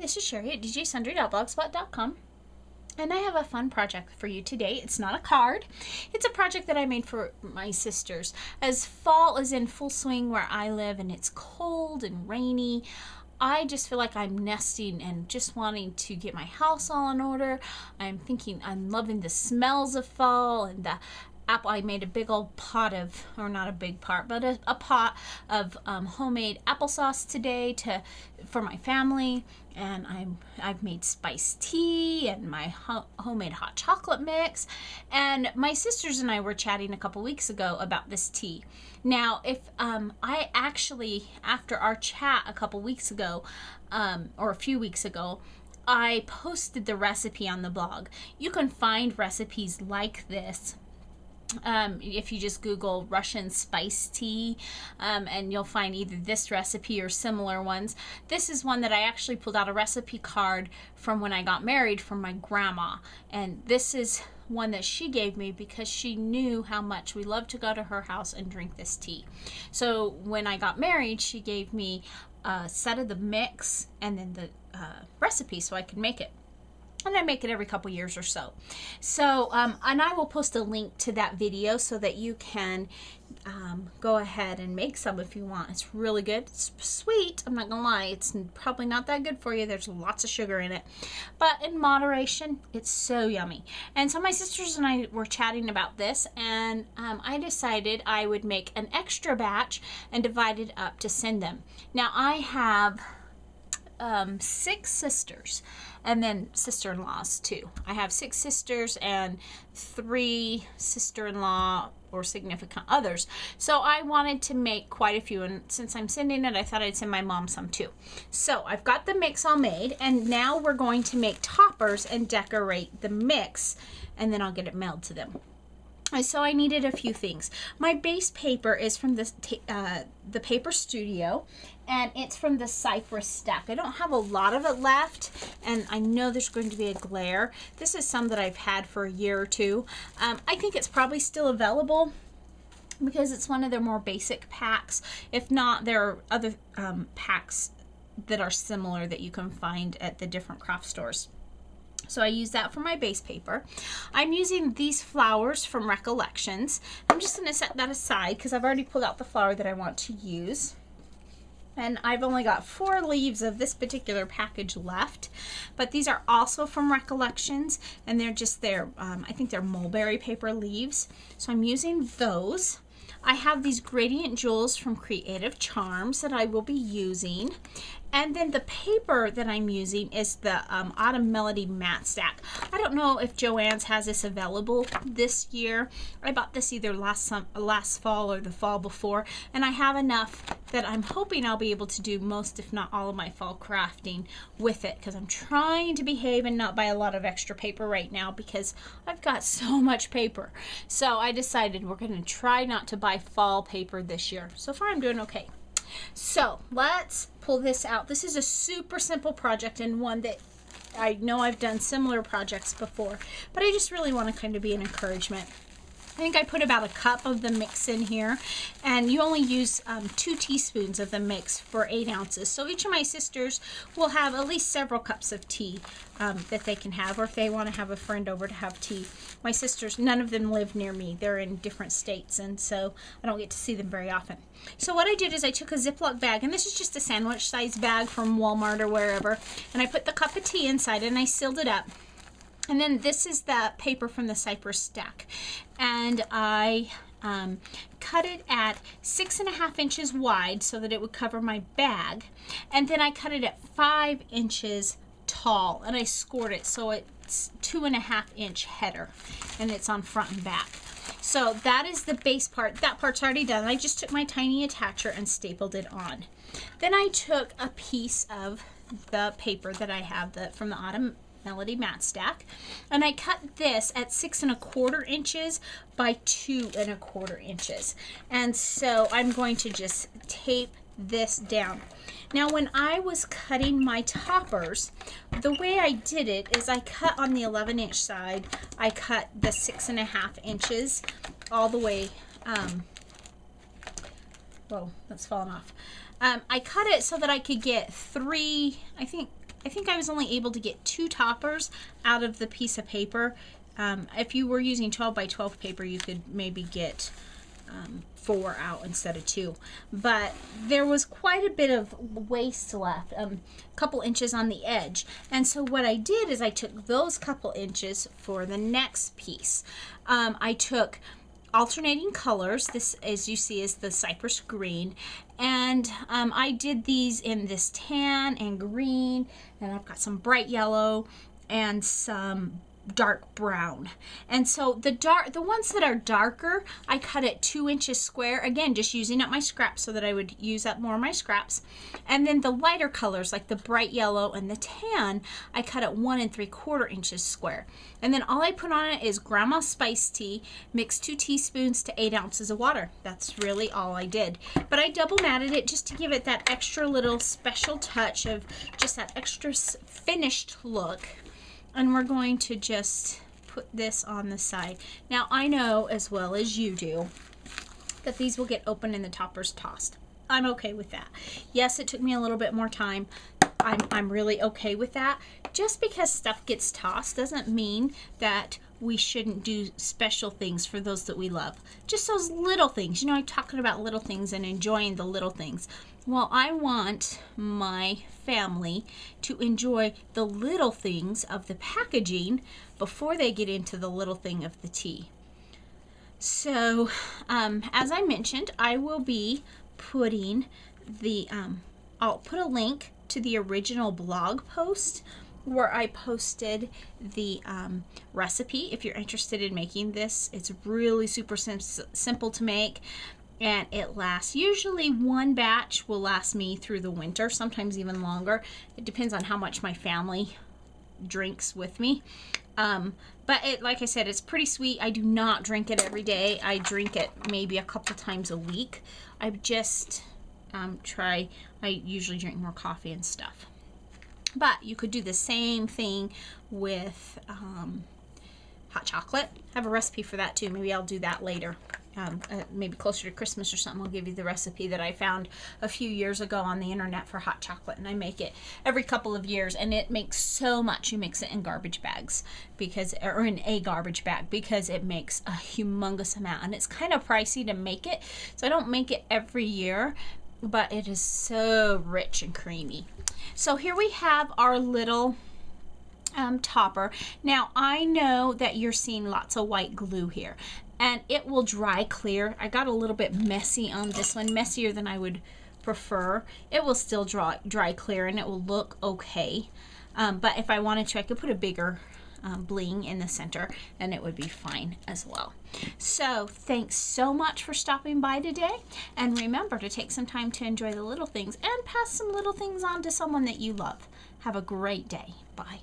this is Cheri at djsundry.blogspot.com, and I have a fun project for you today. It's not a card. It's a project that I made for my sisters. As fall is in full swing where I live and it's cold and rainy, I just feel like I'm nesting and just wanting to get my house all in order. I'm loving the smells of fall and the apple. I made a big old pot of, or not a big pot, but a pot of homemade applesauce today for my family. And I've made spiced tea and my homemade hot chocolate mix. And my sisters and I were chatting a couple weeks ago about this tea. Now, if I actually, after our chat a couple weeks ago, or a few weeks ago, I posted the recipe on the blog. You can find recipes like this if you just Google Russian spice tea, and you'll find either this recipe or similar ones. This is one that I actually pulled out a recipe card from when I got married from my grandma, and this is one that she gave me because she knew how much we loved to go to her house and drink this tea. So when I got married, she gave me a set of the mix and then the recipe so I could make it. And I make it every couple years or so. So, and I will post a link to that video so that you can go ahead and make some if you want. It's really good. It's sweet. I'm not gonna lie. It's probably not that good for you. There's lots of sugar in it. But in moderation, it's so yummy. And so my sisters and I were chatting about this, and I decided I would make an extra batch and divide it up to send them. Now, I have 6 sisters and then sister-in-laws too. I have 6 sisters and 3 sister-in-law or significant others. So I wanted to make quite a few, and since I'm sending it, I thought I'd send my mom some too. So I've got the mix all made, and now we're going to make toppers and decorate the mix, and then I'll get it mailed to them. So I needed a few things. My base paper is from the Paper Studio, and it's from the Cypress stack. I don't have a lot of it left, and I know there's going to be a glare. This is some that I've had for a year or two. I think it's probably still available because it's one of their more basic packs. If not, there are other packs that are similar that you can find at the different craft stores. So I use that for my base paper. I'm using these flowers from Recollections. I'm just going to set that aside because I've already pulled out the flower that I want to use. And I've only got 4 leaves of this particular package left. But these are also from Recollections, and they're just I think they're mulberry paper leaves. So I'm using those. I have these gradient jewels from Creative Charms that I will be using. And then the paper that I'm using is the Autumn Melody Matte Stack. I don't know if Joann's has this available this year. I bought this either last fall or the fall before, and I have enough that I'm hoping I'll be able to do most, if not all, of my fall crafting with it, because I'm trying to behave and not buy a lot of extra paper right now because I've got so much paper. So I decided we're going to try not to buy fall paper this year. So far I'm doing okay. So let's pull this out. This is a super simple project, and one that I know I've done similar projects before, but I just really want to kind of be an encouragement. I think I put about a cup of the mix in here, and you only use 2 teaspoons of the mix for 8 ounces. So each of my sisters will have at least several cups of tea that they can have, or if they want to have a friend over to have tea. My sisters, none of them live near me. They're in different states, and so I don't get to see them very often. So what I did is I took a Ziploc bag, and this is just a sandwich size bag from Walmart or wherever, and I put the cup of tea inside and I sealed it up. And then this is the paper from the Cypress stack, and I cut it at 6.5 inches wide so that it would cover my bag, and then I cut it at 5 inches tall, and I scored it so it's 2.5 inch header, and it's on front and back. So that is the base part. That part's already done. I just took my tiny attacher and stapled it on. Then I took a piece of the paper that I have from the Autumn Melody Matte Stack, and I cut this at 6.25 inches by 2.25 inches, and so I'm going to just tape this down. Now when I was cutting my toppers, the way I did it is I cut on the 11-inch side. I cut the 6.5 inches all the way, whoa, that's falling off. I cut it so that I could get 3, I think I think I was only able to get 2 toppers out of the piece of paper. If you were using 12 by 12 paper, you could maybe get 4 out instead of 2. But there was quite a bit of waste left, a couple inches on the edge. And so what I did is I took those couple inches for the next piece. I took alternating colors. This, as you see, is the cypress green, and I did these in this tan and green, and I've got some bright yellow and some dark brown. And so the ones that are darker, I cut it 2 inches square, again just using up my scraps so that I would use up more of my scraps. And then the lighter colors like the bright yellow and the tan, I cut it 1 3/4 inches square. And then all I put on it is grandma's spice tea, mixed 2 teaspoons to 8 ounces of water. That's really all I did. But I double matted it just to give it that extra little special touch of just that extra finished look. And we're going to just put this on the side. Now I know as well as you do that these will get open and the toppers tossed. I'm okay with that. Yes, it took me a little bit more time. I'm really okay with that. Just because stuff gets tossed doesn't mean that we shouldn't do special things for those that we love. Just those little things. You know, I'm talking about little things and enjoying the little things. Well, I want my family to enjoy the little things of the packaging before they get into the little thing of the tea. So, as I mentioned, I will be putting the, I'll put a link to the original blog post where I posted the recipe. If you're interested in making this, it's really super simple to make. And it lasts, usually one batch will last me through the winter, sometimes even longer. It depends on how much my family drinks with me. But it, like I said, it's pretty sweet. I do not drink it every day. I drink it maybe a couple times a week. I just I usually drink more coffee and stuff. But you could do the same thing with hot chocolate. I have a recipe for that too. Maybe I'll do that later. Maybe closer to Christmas or something. I'll give you the recipe that I found a few years ago on the internet for hot chocolate, and I make it every couple of years, and it makes so much. You mix it in garbage bags or in a garbage bag, because it makes a humongous amount, and it's kind of pricey to make it, so I don't make it every year, but it is so rich and creamy. So here we have our little topper. Now I know that you're seeing lots of white glue here, and it will dry clear. I got a little bit messy on this one, messier than I would prefer. It will still dry clear, and it will look okay. But if I wanted to, I could put a bigger bling in the center, and it would be fine as well. So thanks so much for stopping by today, and remember to take some time to enjoy the little things and pass some little things on to someone that you love. Have a great day. Bye.